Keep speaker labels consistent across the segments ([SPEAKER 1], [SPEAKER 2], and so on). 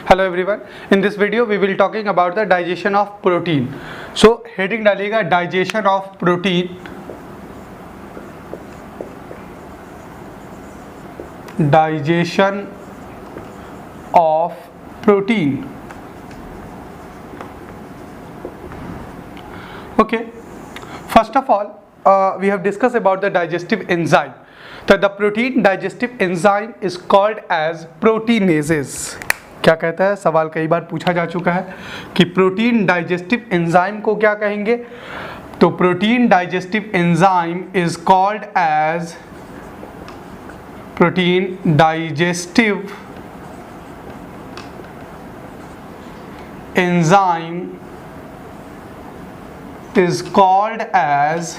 [SPEAKER 1] Hello everyone. In this video we will talking about the digestion of protein. So heading डालिएगा digestion of protein. Digestion of protein. Okay. First of all, we have discussed about the digestive enzyme. So the protein digestive enzyme is called as proteinases. क्या कहता है, सवाल कई बार पूछा जा चुका है कि प्रोटीन डाइजेस्टिव एंजाइम को क्या कहेंगे. तो protein digestive enzyme is called as protein digestive enzyme is called as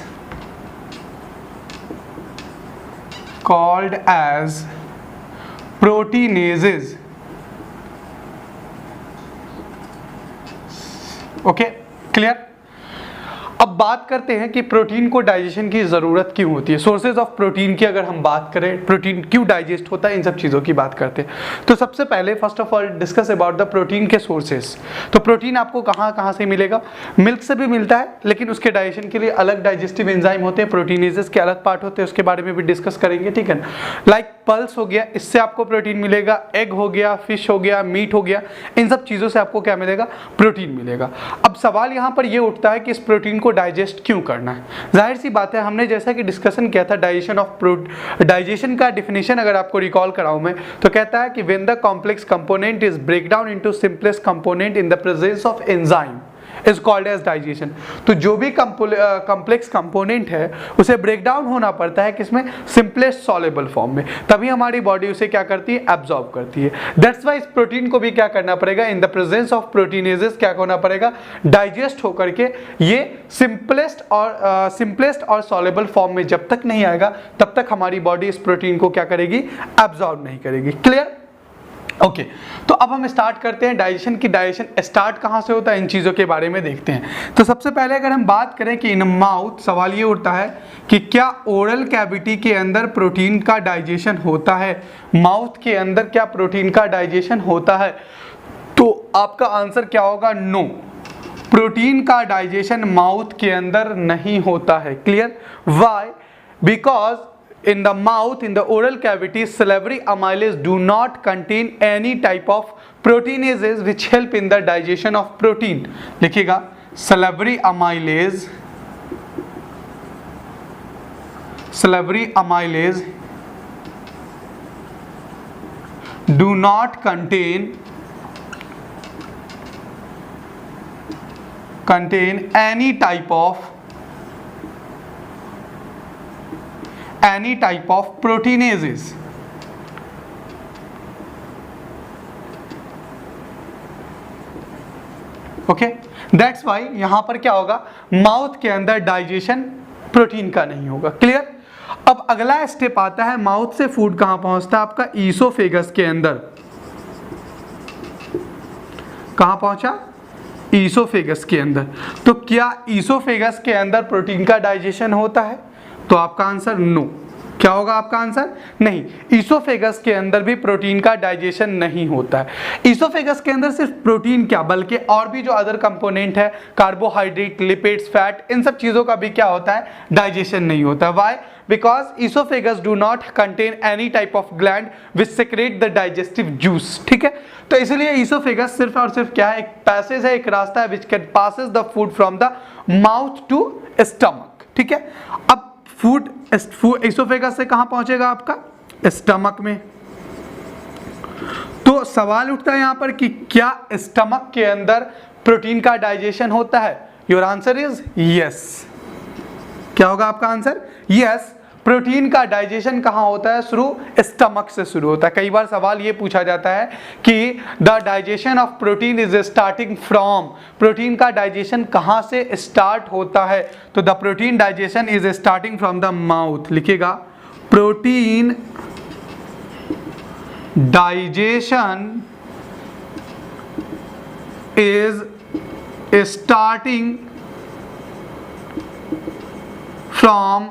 [SPEAKER 1] proteinases. Okay, clear? अब बात करते हैं कि प्रोटीन को डाइजेशन की ज़रूरत क्यों होती है. सोर्सेज ऑफ प्रोटीन की अगर हम बात करें, प्रोटीन क्यों डाइजेस्ट होता है, इन सब चीज़ों की बात करते हैं. तो सबसे पहले first of all discuss about the protein के सोर्सेज. तो प्रोटीन आपको कहाँ कहाँ से मिलेगा. मिल्क से भी मिलता है, लेकिन उसके डाइजेशन के लिए अलग डाइजेस्टिव एंजाइम होते हैं, प्रोटीनेजेस के अलग पार्ट होते हैं, उसके बारे में भी डिस्कस करेंगे. ठीक है ना. लाइक पल्स हो गया, इससे आपको प्रोटीन मिलेगा. एग हो गया, फिश हो गया, मीट हो गया, इन सब चीज़ों से आपको क्या मिलेगा, प्रोटीन मिलेगा. अब सवाल यहाँ पर ये उठता है कि इस प्रोटीन को डाइजेस्ट क्यों करना है. जाहिर सी बात है, हमने जैसा कि डिस्कशन किया था डाइजेशन का डिफिनेशन अगर आपको रिकॉल कराऊं मैं, तो कहता है कि when the complex component is break down into simplest component in the presence of enzyme is called as digestion. तो जो भी कॉम्प्लेक्स कंपोनेंट है उसे ब्रेक डाउन होना पड़ता है किसमें, सिंपलेस्ट सॉल्युबल फॉर्म में, तभी हमारी बॉडी उसे क्या करती है, एब्जॉर्ब करती है. दैट्स व्हाई इस प्रोटीन को भी क्या करना पड़ेगा, इन द प्रेजेंस ऑफ प्रोटीनेजेस क्या होना पड़ेगा, डाइजेस्ट होकर के ये सिंपलेस्ट और सॉल्युबल फॉर्म में जब तक नहीं आएगा तब तक हमारी बॉडी इस प्रोटीन को क्या करेगी, एब्जॉर्ब नहीं करेगी. क्लियर. ओके, तो अब हम स्टार्ट करते हैं डाइजेशन की. डाइजेशन स्टार्ट कहाँ से होता है, इन चीज़ों के बारे में देखते हैं. तो सबसे पहले अगर हम बात करें कि इन माउथ, सवाल ये उठता है कि क्या ओरल कैविटी के अंदर प्रोटीन का डाइजेशन होता है. माउथ के अंदर क्या प्रोटीन का डाइजेशन होता है. तो आपका आंसर क्या होगा, नो. प्रोटीन का डाइजेशन माउथ के अंदर नहीं होता है. Clear. Why? Because in the mouth, in the oral cavity, salivary amylase do not contain any type of proteinases which help in the digestion of protein. लिखिएगा, salivary amylase do not contain any type of proteinases. Okay, that's why यहां पर क्या होगा, mouth के अंदर digestion protein का नहीं होगा. क्लियर. अब अगला स्टेप आता है, माउथ से फूड कहां पहुंचता है, आपका ईसोफेगस के अंदर. कहां पहुंचा, ईसोफेगस के अंदर. तो क्या ईसोफेगस के अंदर प्रोटीन का डाइजेशन होता है. तो आपका आंसर नो. क्या होगा आपका आंसर, नहीं. ईसोफेगस के अंदर भी प्रोटीन का डाइजेशन नहीं होता है. ईसोफेगस के अंदर सिर्फ प्रोटीन क्या, बल्कि और भी जो अदर कंपोनेंट है, कार्बोहाइड्रेट, लिपिड्स, फैट, इन सब चीजों का भी क्या होता है, डाइजेशन नहीं होता. Why? Because oesophagus do not contain any type of gland which secrete the digestive juice. ठीक है. तो इसलिए ईसोफेगस सिर्फ और सिर्फ क्या है, एक पैसेज है, एक रास्ता है which can passes the food from the mouth to stomach. ठीक है. अब फूड ईसोफेगस से कहां पहुंचेगा, आपका स्टमक में. तो सवाल उठता है यहां पर कि क्या स्टमक के अंदर प्रोटीन का डाइजेशन होता है. Your answer is yes. क्या होगा आपका आंसर, यस. प्रोटीन का डाइजेशन कहाँ होता है, शुरू स्टमक से शुरू होता है. कई बार सवाल ये पूछा जाता है कि the digestion of protein is starting from, protein का डाइजेशन कहाँ से स्टार्ट होता है. तो the protein digestion is starting from the mouth. लिखिएगा, protein digestion is starting from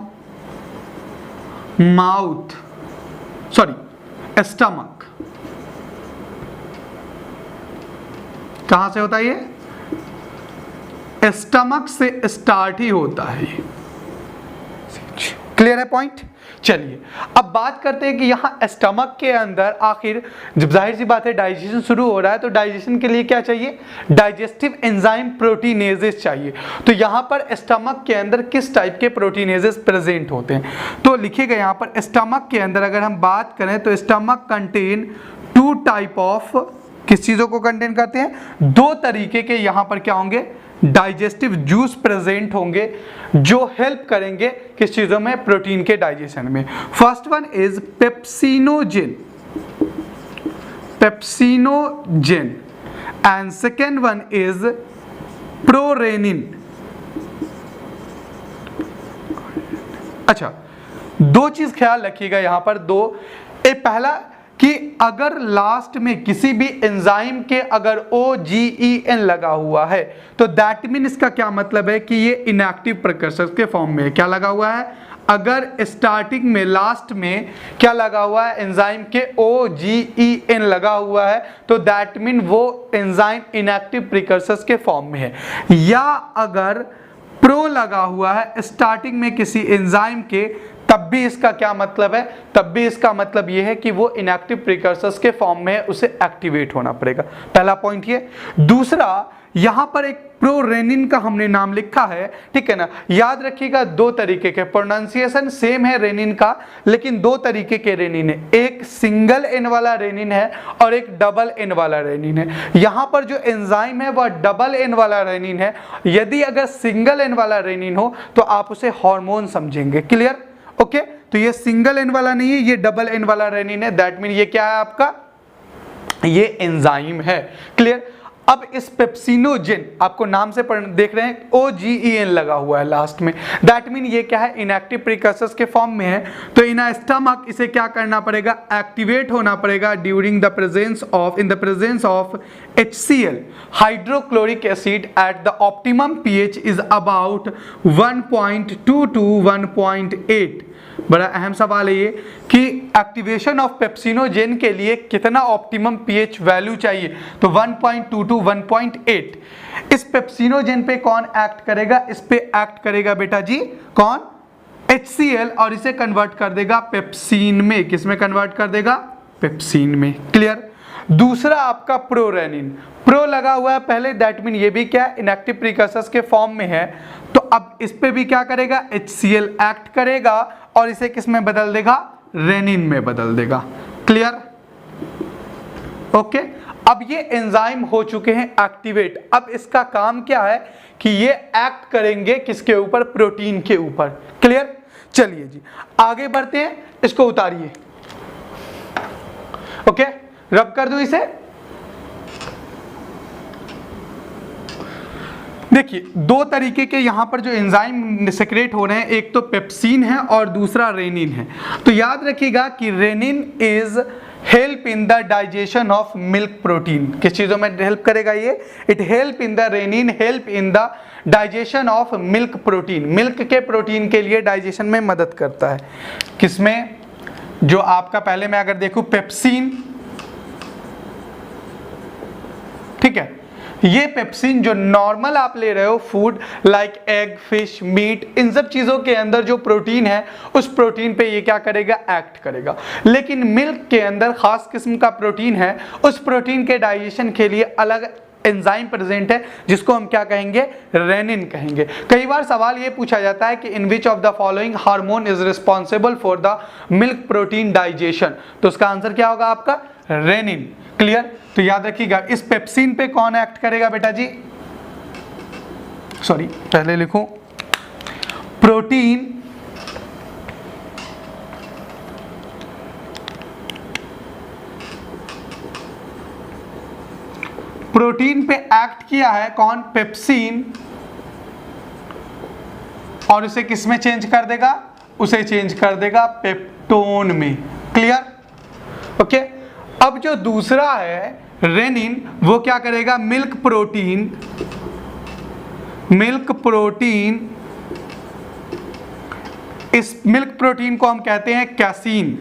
[SPEAKER 1] stomach. कहां से होता है ये? स्टमक से स्टार्ट ही होता है ये। क्लियर है पॉइंट? चलिए अब बात करते हैं कि यहाँ स्टमक के अंदर आखिर जब जाहिर सी बात है डाइजेशन शुरू हो रहा है तो डाइजेशन के लिए क्या चाहिए? डाइजेस्टिव एंजाइम प्रोटीनेजेस चाहिए। तो यहाँ पर स्टमक के अंदर किस टाइप के प्रोटीनेजेस प्रेजेंट होते हैं? तो लिखिएगा यहाँ पर स्टमक के अंदर अगर हम बात करें तो स्टमक कंटेन 2 टाइप ऑफ, किस चीजों को कंटेन करते हैं? 2 तरीके के यहाँ पर क्या होंगे? डाइजेस्टिव जूस प्रेजेंट होंगे जो हेल्प करेंगे किस चीजों में? प्रोटीन के डाइजेशन में। First one is pepsinogen, pepsinogen, and second one is prorenin. अच्छा, 2 चीज ख्याल रखिएगा यहां पर, 2। पहला कि अगर लास्ट में किसी भी एंजाइम के अगर OGEN लगा हुआ है तो दैट मीन इसका क्या मतलब है कि ये इनएक्टिव प्रिकर्सर्स के फॉर्म में है। क्या लगा हुआ है? अगर स्टार्टिंग में लास्ट में क्या लगा हुआ है? एंजाइम के OGEN लगा हुआ है तो दैट मीन वो एंजाइम इनएक्टिव प्रिकर्सर्स के फॉर्म में है। या अगर प्रो लगा हुआ है स्टार्टिंग में किसी एंजाइम के, तब भी इसका क्या मतलब है? तब भी इसका मतलब यह है कि वो इनएक्टिव प्रिकर्सर्स के फॉर्म में है, उसे एक्टिवेट होना पड़ेगा। पहला पॉइंट ये। दूसरा, यहां पर एक प्रोरेनिन का हमने नाम लिखा है, ठीक है ना? याद रखिएगा 2 तरीके के, प्रोनाउंसिएशन सेम है रेनिन का, लेकिन 2 तरीके के रेनिन है। एक सिंगल एन वाला रेनिन है और एक डबल एन वाला रेनिन है। यहां पर जो एंजाइम है वह डबल एन वाला रेनिन है। यदि अगर सिंगल एन वाला रेनिन हो तो आप उसे हार्मोन समझेंगे। क्लियर? ओके, तो ये सिंगल एन वाला नहीं है, ये डबल एन वाला रेनिन है। दैट मीन ये क्या है आपका? ये एंजाइम है। क्लियर? अब इस पेप्सिनोजेन, आपको नाम से देख रहे हैं OGEN लगा हुआ है लास्ट में, दैट मीन ये क्या है? इनएक्टिव प्रिकर्सर्स के फॉर्म में है। तो इन स्टमक इसे क्या करना पड़ेगा? एक्टिवेट होना पड़ेगा during the presence of, in the presence of HCl, hydrochloric acid at the optimum pH is about 1.2 to 1.8। बड़ा अहम सवाल है ये कि एक्टिवेशन ऑफ पेप्सिनोजेन के लिए कितना ऑप्टिमम pH वैल्यू चाहिए? तो 1.2 to 1.8। इस पेप्सिनोजेन पे कौन एक्ट करेगा? इस पे एक्ट करेगा बेटा जी कौन? HCl, और इसे कन्वर्ट कर देगा पेप्सिन में। किस में कन्वर्ट कर देगा? पेप्सिन में। क्लियर? दूसरा आपका प्रोरेनिन, प्रो लगा हुआ है पहले, दैट मीन ये भी क्या है? इनएक्टिव प्रिकर्सर्स के फॉर्म में है। तो अब इस पे भी क्या करेगा? HCl एक्ट करेगा और इसे किस में बदल देगा? रेनिन में बदल देगा। क्लियर? ओके, अब ये एंजाइम हो चुके हैं एक्टिवेट। अब इसका काम क्या है कि ये एक्ट करेंगे किसके ऊपर? प्रोटीन के ऊपर। क्लियर? चलिए जी आगे बढ़ते हैं, इसको उतारिए। ओके, रब कर दूं इसे। देखिए 2 तरीके के यहां पर जो एंजाइम सेक्रेट हो रहे हैं, एक तो पेप्सिन है और दूसरा रेनिन है। तो याद रखिएगा कि rennin is help in the digestion of milk protein. किस चीजों में हेल्प करेगा ये? It help in the, rennin help in the digestion of milk protein. Milk के प्रोटीन के लिए डाइजेशन में मदद करता है। किसमें? जो आपका पहले मैं अगर देखूं पेप्सिन, ठीक है, ये पेप्सिन जो नॉर्मल आप ले रहे हो food like egg, fish, meat, इन सब चीजों के अंदर जो प्रोटीन है उस प्रोटीन पे ये क्या करेगा? एक्ट करेगा। लेकिन मिल्क के अंदर खास किस्म का प्रोटीन है, उस प्रोटीन के डाइजेशन के लिए अलग एंजाइम प्रेजेंट है जिसको हम क्या कहेंगे? रेनिन कहेंगे। कई बार सवाल ये पूछा जाता है कि in which of the following hormone is responsible for the milk protein digestion? तो उसका आंसर क्या होगा आपका? रेनिन। क्लियर? तो याद रखिएगा इस पेप्सिन पे कौन एक्ट करेगा बेटा जी? सॉरी, पहले लिखूं प्रोटीन प्रोटीन पे एक्ट किया है कौन? पेप्सिन, और उसे किस में चेंज कर देगा? उसे चेंज कर देगा पेप्टोन में। क्लियर? ओके, अब जो दूसरा है रेनिन, वो क्या करेगा? मिल्क प्रोटीन, इस मिल्क प्रोटीन को हम कहते हैं casein.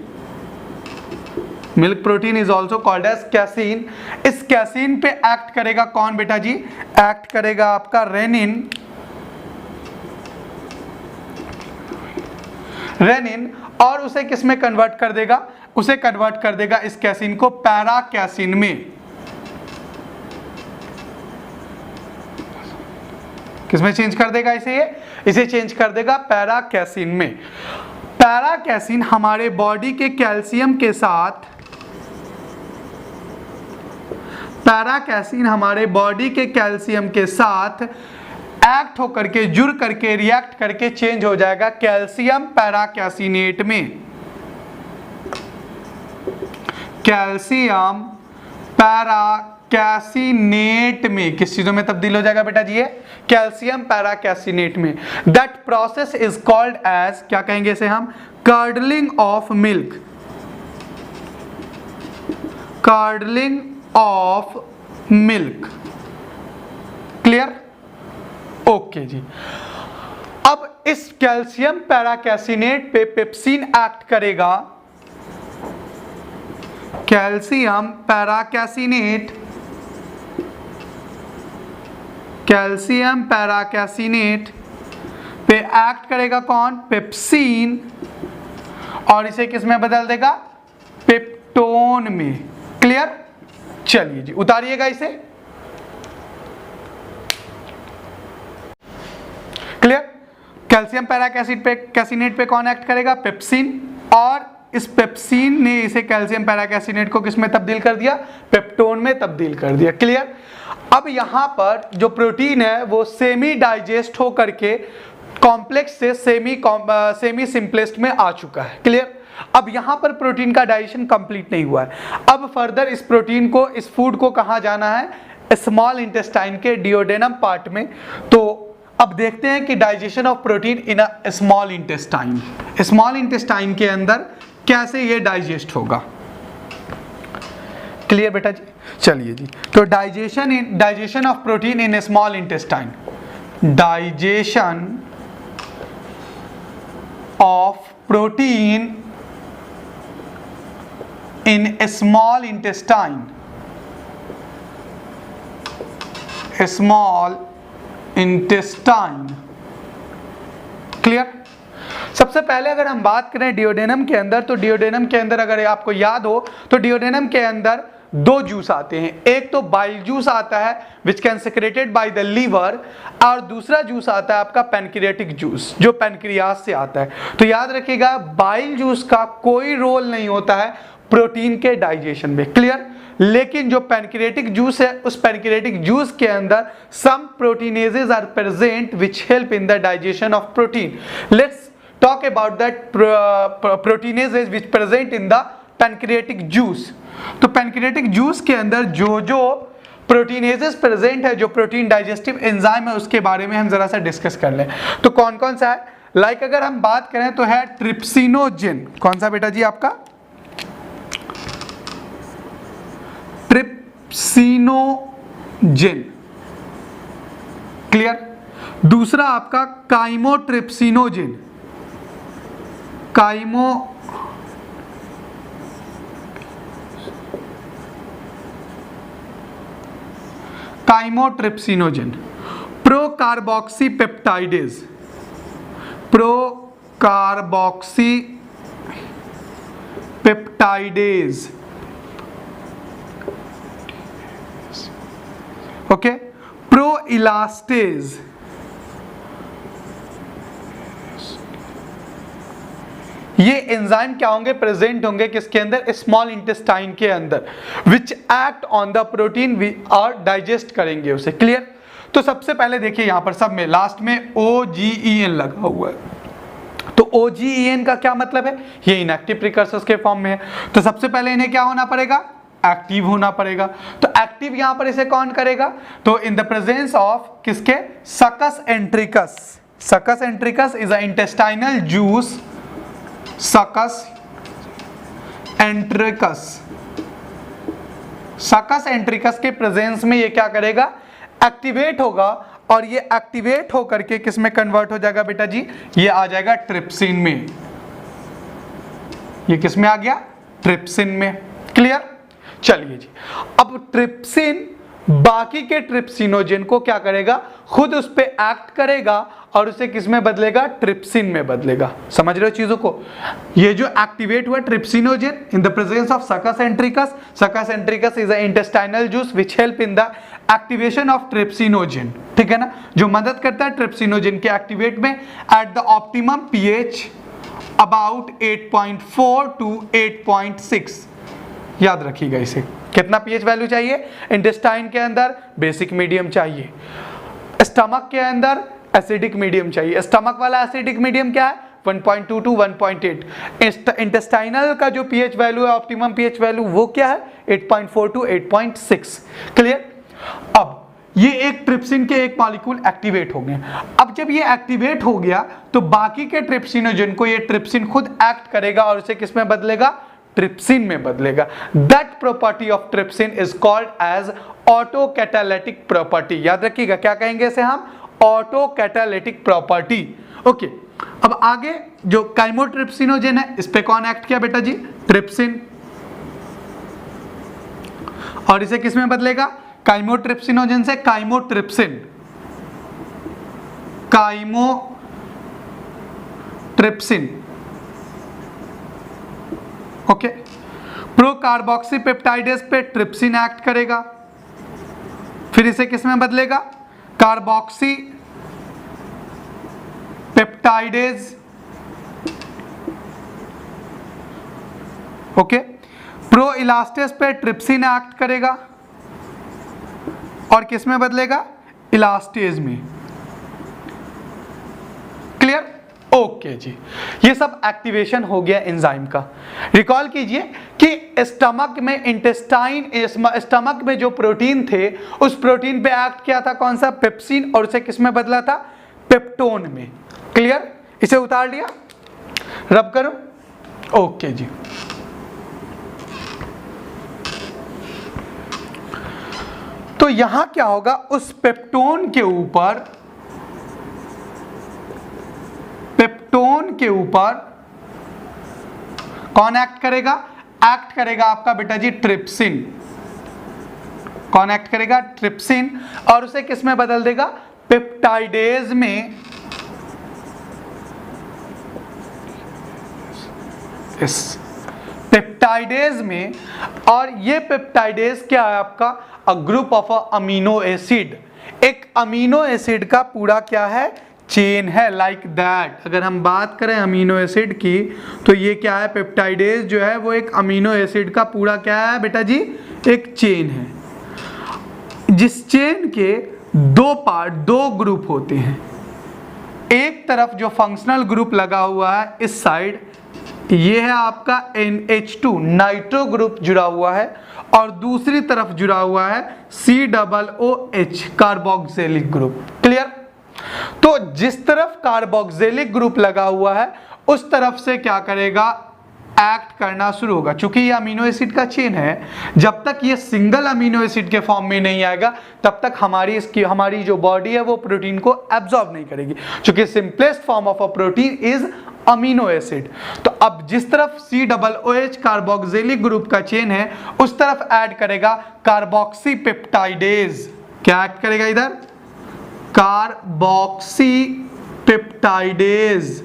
[SPEAKER 1] Milk protein is also called as casein. इस कैसीन पे एक्ट करेगा कौन बेटा जी? एक्ट करेगा आपका रेनिन, और उसे किस में कन्वर्ट कर देगा? उसे कन्वर्ट कर देगा इस कैसीन को पैरा कैसीन में। किसमें चेंज कर देगा इसे चेंज कर देगा पैरा कैसीन में। पैरा कैसीन हमारे बॉडी के कैल्शियम के साथ, पैरा कैसीन हमारे बॉडी के कैल्शियम के साथ एक्ट होकर के, जुड़ करके, रिएक्ट करके चेंज हो जाएगा कैल्शियम पैरा कैसीनेट में। कैल्शियम पैरा कैसीनेट में किस चीजों में तब्दील हो जाएगा बेटा जी? ये कैल्शियम पैरा कैसीनेट में। That process is called as, क्या कहेंगे इसे हम? Curdling of milk, curdling of milk. Clear? Okay जी। अब इस कैल्शियम पैरा कैसीनेट पे पेप्सिन एक्ट करेगा। Calcium para caseinate, calcium para caseinate पे एक्ट करेगा कौन? पेप्सिन, और इसे किस में बदल देगा? पेप्टोन में। क्लियर? चलिए जी, उतारिएगा इसे। क्लियर? कैल्शियम पैरा कैसीनेट पे कौन एक्ट करेगा? पेप्सिन, और इस पेप्सिन ने इसे कैल्शियम पैरा कैसीनेट को किस में तब्दील कर दिया? पेप्टोन में तब्दील कर दिया। क्लियर? अब यहां पर जो प्रोटीन है वो सेमी डाइजेस्ट हो करके कॉम्प्लेक्स से सेमी सिंपलेस्ट में आ चुका है। क्लियर? अब यहां पर प्रोटीन का डाइजेशन कंप्लीट नहीं हुआ है। अब फर्दर इस प्रोटीन को, इस फूड को कहां जाना है? स्मॉल इंटेस्टाइन के डिओडेनम पार्ट में। तो अब देखते हैं कि digestion of protein in a small intestine, small intestine के अंदर कैसे ये डाइजेस्ट होगा। क्लियर बेटा जी? चलिए जी, तो digestion of protein in small intestine, digestion of protein in small intestine, small intestine. Clear? सबसे पहले अगर हम बात करें डिओडेनम के अंदर, तो डिओडेनम के अंदर अगर आपको याद हो तो डिओडेनम के अंदर दो जूस आते हैं। एक तो बाइल जूस आता है which can secreted by the liver, और दूसरा जूस आता है आपका पैनक्रियाटिक जूस जो पैनक्रियास से आता है। तो याद रखिएगा बाइल जूस का कोई रोल नहीं होता है प्रोटीन के डाइजेशन में। क्लियर? लेकिन जो पैनक्रियाटिक जूस है उस पैनक्रियाटिक जूस के अंदर some proteinases are present which help in the digestion of protein. Let's talk about that proteinases which present in the pancreatic juice। तो पैनक्रियाटिक जूस के अंदर जो प्रोटीनेजेस प्रेजेंट है, जो प्रोटीन डाइजेस्टिव एंजाइम है, उसके बारे में हम जरा सा डिस्कस कर लें। तो कौन कौन सा है? लाइक अगर हम बात करें तो है ट्रिप्सिनोजेन। कौन सा बेटा जी? आपका ट्रिप्सिनोजेन। क्लियर? दूसरा आपका chymotrypsinogen, chymotrypsinogen. Procarboxy peptidase, procarboxy peptidase. Okay? Pro elastase, ये एंजाइम क्या होंगे? प्रेजेंट होंगे किसके अंदर? स्मॉल इंटेस्टाइन के अंदर, which act on the protein और डाइजेस्ट करेंगे उसे। क्लियर? तो सबसे पहले देखिए यहां पर सब में लास्ट में OGEN लगा हुआ है। तो OGEN का क्या मतलब है? ये इनएक्टिव प्रिकर्सर्स के फॉर्म में है। तो सबसे पहले इन्हें क्या होना पड़ेगा? एक्टिव होना पड़ेगा। तो एक्टिव यहां पर इसे कौन करेगा? तो इन द प्रेजेंस ऑफ किसके? सकस entericus. Succus entericus is a intestinal juice, सकस एंट्रिकस। सकस एंट्रिकस के प्रेजेंस में ये क्या करेगा? एक्टिवेट होगा, और ये एक्टिवेट होकर के किस में कन्वर्ट हो जाएगा बेटा जी? ये आ जाएगा ट्रिप्सिन में। ये किस में आ गया? ट्रिप्सिन में। क्लियर? चलिए जी, अब ट्रिप्सिन बाकी के ट्रिप्सिनोजेन को क्या करेगा, खुद उस पे एक्ट करेगा और उसे किस में बदलेगा, ट्रिप्सिन में बदलेगा। समझ रहे हो चीजों को? ये जो एक्टिवेट हुआ trypsinogen in the presence of succus entericus, succus entericus is a intestinal juice which help in the activation of trypsinogen, ठीक है ना, जो मदद करता है ट्रिप्सिनोजेन के एक्टिवेट में at the optimum pH about 8.4 to 8.6। याद रखिएगा इसे, कितना पीएच वैल्यू चाहिए, इंटेस्टाइन के अंदर बेसिक मीडियम चाहिए, स्टमक के अंदर एसिडिक मीडियम चाहिए। स्टमक वाला एसिडिक मीडियम क्या है, 1.2 to 1.8। इंटेस्टाइनल का जो पीएच वैल्यू है, ऑप्टिमम पीएच वैल्यू, वो क्या है, 8.4 to 8.6। क्लियर? अब ये एक ट्रिप्सिन के एक मॉलिक्यूल एक्टिवेट हो गए। अब जब ये एक्टिवेट हो गया तो बाकी के ट्रिप्सिनोजेन को ये ट्रिप्सिन खुद एक्ट करेगा और उसे किस में बदलेगा, ट्रिप्सिन में बदलेगा। That property of trypsin is called as autocatalytic property. याद रखिएगा, क्या कहेंगे इसे हम, ऑटो कैटालिटिक प्रॉपर्टी। ओके, अब आगे जो काइमोट्रिप्सिनोजेन है, इस पे कौन एक्ट किया बेटा जी, ट्रिप्सिन, और इसे किस में बदलेगा, काइमोट्रिप्सिनोजेन से chymotrypsin, chymotrypsin. Okay, procarboxy peptidase पे ट्रिप्सिन एक्ट करेगा, फिर इसे किस में बदलेगा, carboxy peptidase. Okay, pro elastase पे ट्रिप्सिन एक्ट करेगा और किस में बदलेगा, इलास्टेज में। क्लियर? ओके जी, ये सब एक्टिवेशन हो गया एंजाइम का। रिकॉल कीजिए कि स्टमक में इंटेस्टाइन, स्टमक में जो प्रोटीन थे उस प्रोटीन पे एक्ट किया था कौन सा, पेप्सिन, और उसे किस में बदला था, पेप्टोन में। क्लियर? इसे उतार लिया, रब करो। ओके जी, तो यहां क्या होगा, उस पेप्टोन के ऊपर, पेप्टोन के ऊपर कौन एक्ट करेगा, एक्ट करेगा आपका बेटा जी ट्रिप्सिन। कौन एक्ट करेगा, ट्रिप्सिन, और उसे किस में बदल देगा, पेप्टाइडेज में। इस पेप्टाइडेज में, और ये पेप्टाइडेज क्या है आपका, a group of amino acid. एक अमीनो एसिड का पूरा क्या है, चेन है, लाइक दैट। अगर हम बात करें अमीनो एसिड की तो ये क्या है, पेप्टाइडेज जो है वो एक अमीनो एसिड का पूरा क्या है बेटा जी, एक चेन है, जिस चेन के दो पार्ट, दो ग्रुप होते हैं। एक तरफ जो फंक्शनल ग्रुप लगा हुआ है इस साइड, ये है आपका NH2 नाइट्रो ग्रुप जुड़ा हुआ है, और दूसरी तरफ जुड़ा हुआ है COOH कार्बोक्सिलिक ग्रुप। क्लियर? तो जिस तरफ कार्बोक्सिलिक ग्रुप लगा हुआ है उस तरफ से क्या करेगा, एक्ट करना शुरू होगा। चूंकि ये अमीनो एसिड का चेन है, जब तक ये सिंगल अमीनो एसिड के फॉर्म में नहीं आएगा तब तक हमारी जो बॉडी है वो प्रोटीन को एब्जॉर्ब नहीं करेगी, क्योंकि simplest form of a protein is amino acid. तो अब जिस तरफ COOH कार्बोक्सिलिक ग्रुप का चेन है उस तरफ ऐड करेगा कार्बोक्सी पेप्टाइडेज। क्या ऐड करेगा इधर, कार्बोक्सी पेप्टाइडेज।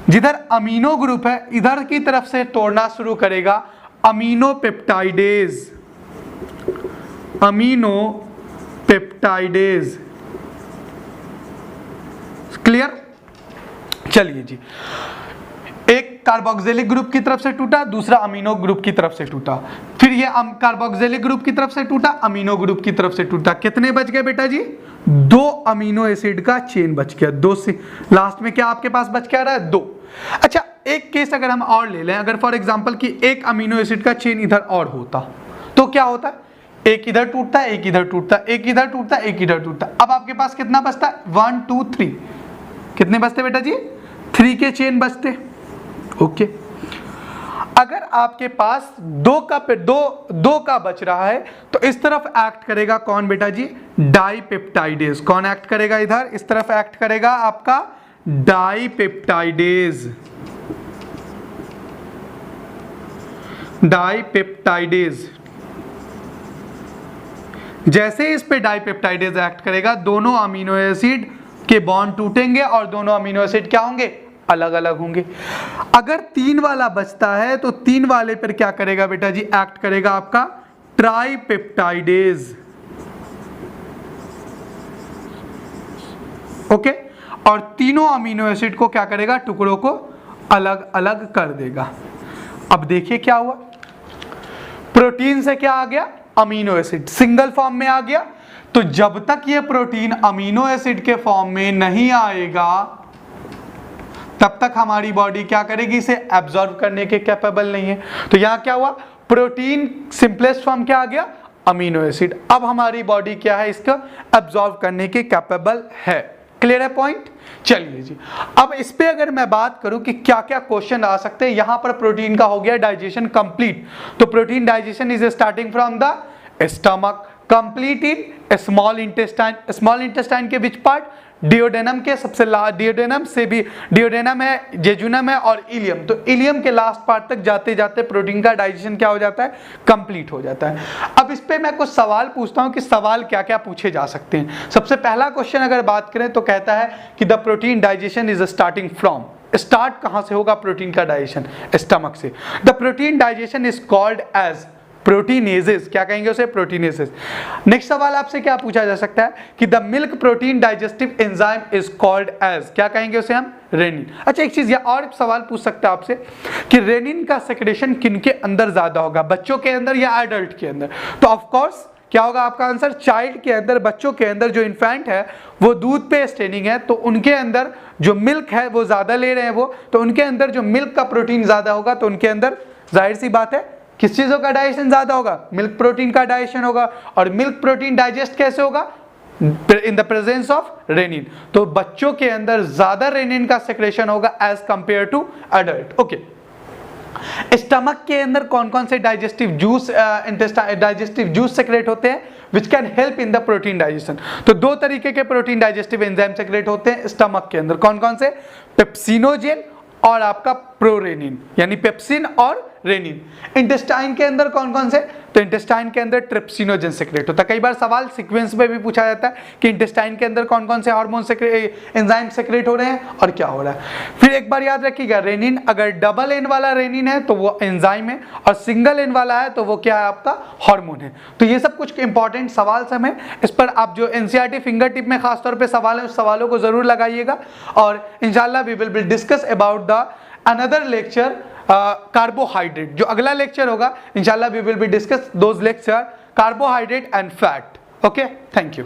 [SPEAKER 1] जिधर अमीनो ग्रुप है इधर की तरफ से तोड़ना शुरू करेगा amino peptidase, amino peptidase. Clear? चलिए जी, एक कार्बोक्सिलिक ग्रुप की तरफ से टूटा, दूसरा अमीनो ग्रुप की तरफ से टूटा, फिर ये कार्बोक्सिलिक ग्रुप की तरफ से टूटा, अमीनो ग्रुप की तरफ से टूटा। कितने बच गए बेटा जी, दो अमीनो एसिड का चेन बच गया, दो से लास्ट में क्या आपके पास बच क्या रहा है, दो। अच्छा, एक केस अगर हम और ले लें, अगर फॉर एग्जांपल कि एक अमीनो एसिड का चेन इधर और होता तो क्या होता है, एक इधर टूटता है, एक इधर टूटता है, एक इधर टूटता है, एक इधर टूटता है। अब आपके पास कितना बचता है, 1 2 3, कितने बचते बेटा जी, 3 के चेन बचते। ओके, अगर आपके पास दो का बच रहा है तो इस तरफ एक्ट करेगा कौन बेटा जी, डाइपेप्टाइडेज। कौन एक्ट करेगा इधर, इस तरफ एक्ट करेगा आपका डाइपेप्टाइडेज। डाइपेप्टाइडेज। जैसे इस पे डाइपेप्टाइडेज एक्ट करेगा, दोनों अमीनो एसिड के बॉन्ड टूटेंगे और दोनों अमीनो एसिड क्या होंगे, अलग अलग होंगे। अगर 3 वाला बचता है तो 3 वाले पर क्या करेगा बेटा जी, एक्ट करेगा आपका ट्राइपेप्टाइडेज। ओके, और तीनों अमीनो एसिड को क्या करेगा, टुकड़ों को अलग अलग कर देगा। अब देखिए क्या हुआ, प्रोटीन से क्या आ गया, अमीनो एसिड सिंगल फॉर्म में आ गया। तो जब तक ये प्रोटीन अमीनो एसिड के फॉर्म में नहीं आएगा तब तक हमारी बॉडी क्या करेगी, इसे एब्जॉर्ब करने के कैपेबल नहीं है। तो यहां क्या हुआ, प्रोटीन सिंपलेस्ट फॉर्म क्या आ गया, अमीनो एसिड। अब हमारी बॉडी क्या है, इसका एब्जॉर्ब करने के कैपेबल है। क्लियर है पॉइंट। चलिए जी, अब इस पे अगर मैं बात करूं कि क्या क्या क्वेश्चन आ सकते हैं। यहां पर प्रोटीन का हो गया डाइजेशन कंप्लीट। तो protein digestion is starting from the stomach, complete in small intestine. Small intestine के विच पार्ट, डियोडेनम के सबसे लास्ट, डियोडेनम से भी, डियोडेनम है, जेजुनम है और इलियम। तो इलियम के लास्ट पार्ट तक जाते जाते प्रोटीन का डाइजेशन क्या हो जाता है, कंप्लीट हो जाता है। अब इस पे मैं कुछ सवाल पूछता हूं कि सवाल क्या क्या पूछे जा सकते हैं। सबसे पहला क्वेश्चन अगर बात करें तो कहता है कि the protein digestion is starting from, start कहां से होगा प्रोटीन का डाइजेशन, स्टमक से। The protein digestion is called as proteinases. क्या कहेंगे उसे, प्रोटीनेजेस। नेक्स्ट सवाल आपसे क्या पूछा जा सकता है कि the milk protein digestive enzyme is called as, क्या कहेंगे उसे हम, रेनिन। अच्छा एक चीज या और सवाल पूछ सकता है आपसे कि रेनिन का सेक्रेशन किनके अंदर ज्यादा होगा, बच्चों के अंदर या एडल्ट के अंदर। तो ऑफ कोर्स क्या होगा आपका आंसर, चाइल्ड के अंदर, बच्चों के अंदर। जो इन्फेंट है वो दूध पे स्टेनिंग है तो उनके अंदर जो मिल्क है वो ज्यादा ले रहे हैं वो, तो उनके अंदर जो मिल्क का प्रोटीन ज्यादा होगा तो उनके अंदर जाहिर सी बात है किस चीजों का डाइजेशन ज्यादा होगा, मिल्क प्रोटीन का डाइजेशन होगा। और मिल्क प्रोटीन डाइजेस्ट कैसे होगा, in the presence of rennin. तो बच्चों के अंदर ज्यादा रेनिन का सेक्रेशन होगा as compare to adult. Okay, stomach के अंदर कौन कौन से डाइजेस्टिव जूस सेक्रेट होते हैं which can help in the protein digestion. तो 2 तरीके के प्रोटीन डाइजेस्टिव एंजाइम सेक्रेट होते हैं स्टमक के अंदर। कौन कौन से, पेप्सिनोजेन और आपका प्रोरेनिन, यानी पेप्सिन और रेनिन। इंटेस्टाइन के अंदर कौन कौन से, तो इंटेस्टाइन के अंदर ट्रिप्सिनोजेन सेक्रेट होता है। कई बार सवाल सीक्वेंस में भी पूछा जाता है कि इंटेस्टाइन के अंदर कौन कौन से हार्मोन एंजाइम सेक्रेट हो रहे हैं और क्या हो रहा है। फिर एक बार याद रखिएगा, रेनिन अगर डबल एन वाला रेनिन है तो वो एंजाइम है और सिंगल एन वाला है तो वो क्या है, आपका हार्मोन है। तो ये सब कुछ इंपॉर्टेंट सवाल सब है। इस पर आप जो एनसीईआरटी फिंगर टिप में खासतौर पर सवाल है उस सवालों को जरूर लगाइएगा। और इंशाल्लाह we will discuss about the another lecture carbohydrate. जो अगला लेक्चर होगा इंशाल्लाह we will be discuss those lecture carbohydrate and fat. Okay, thank you.